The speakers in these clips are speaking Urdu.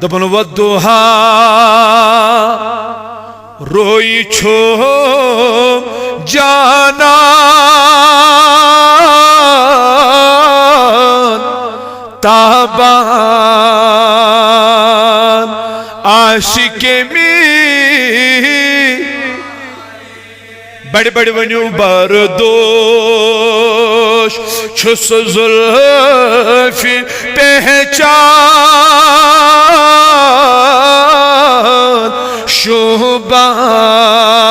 دپن والضحى روئی چھو جانا تابان عاشق می بڑی بڑی ونیو بردوش چھس زلفی پہچان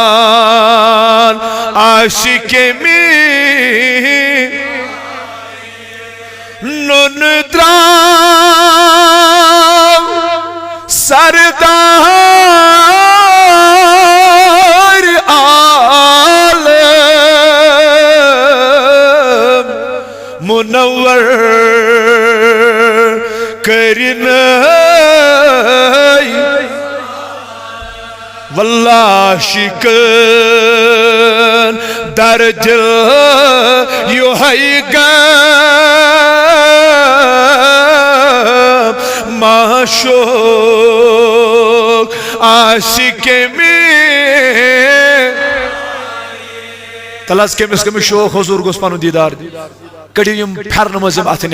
شوبان عاشق می نون درام سردار عالم منور کرنائی واللہ شکن در دل یو ہے گم معشوق عاشق میں تلاس کمس کمس شوق حضور گوس پانو دیدار کڑی یم پھرن مزم اتھ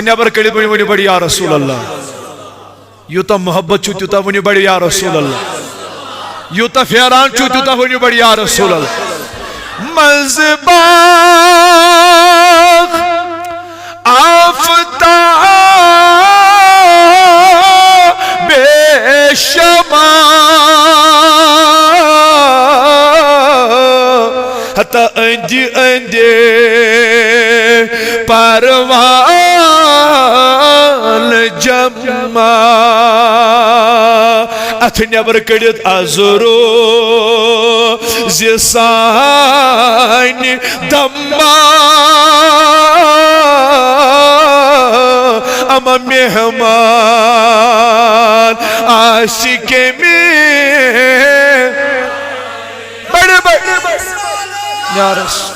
نیبر کڑی ونی بڑی یا رسول اللہ یوتا محبت چھو تیوتا ونی بڑی یا رسول اللہ یوتا فیران چھو تیوتا ونی بڑی یا رسول اللہ مذباغ آفتاب شما حتی اندی اندی پروان جمع اتھ نیبر کڑت ازرو زسان دما اما مہمان عاشق میں بڑے بڑے یا رسول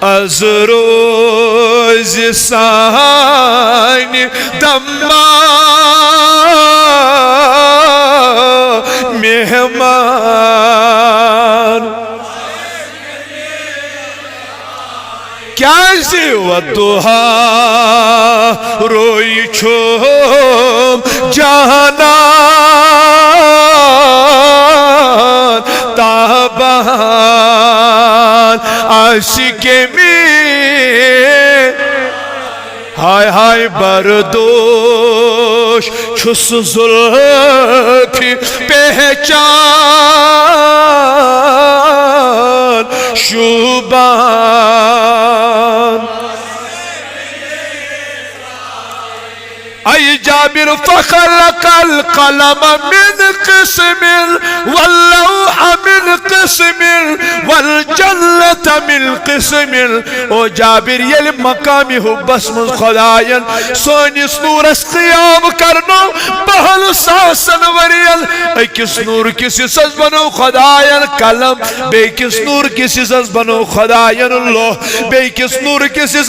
ازرو زسان دما مہمان کیا سے والضحى روئی چھو جانا تابان عاشق میں ہائے ہائے بردوش چھس زلفی پہچان شوبان ای جابر فخلق القلم من قسم واللوح من قسم والجنة من قسم او جابر یل مقامی حبس من خدایان سونی سنور اس قیام کرنو بہل ساسن وریل ای کس نور کسی سز بنو خدایان قلم بے کس نور کسی سز بنو خدایان اللہ بے کس نور کسی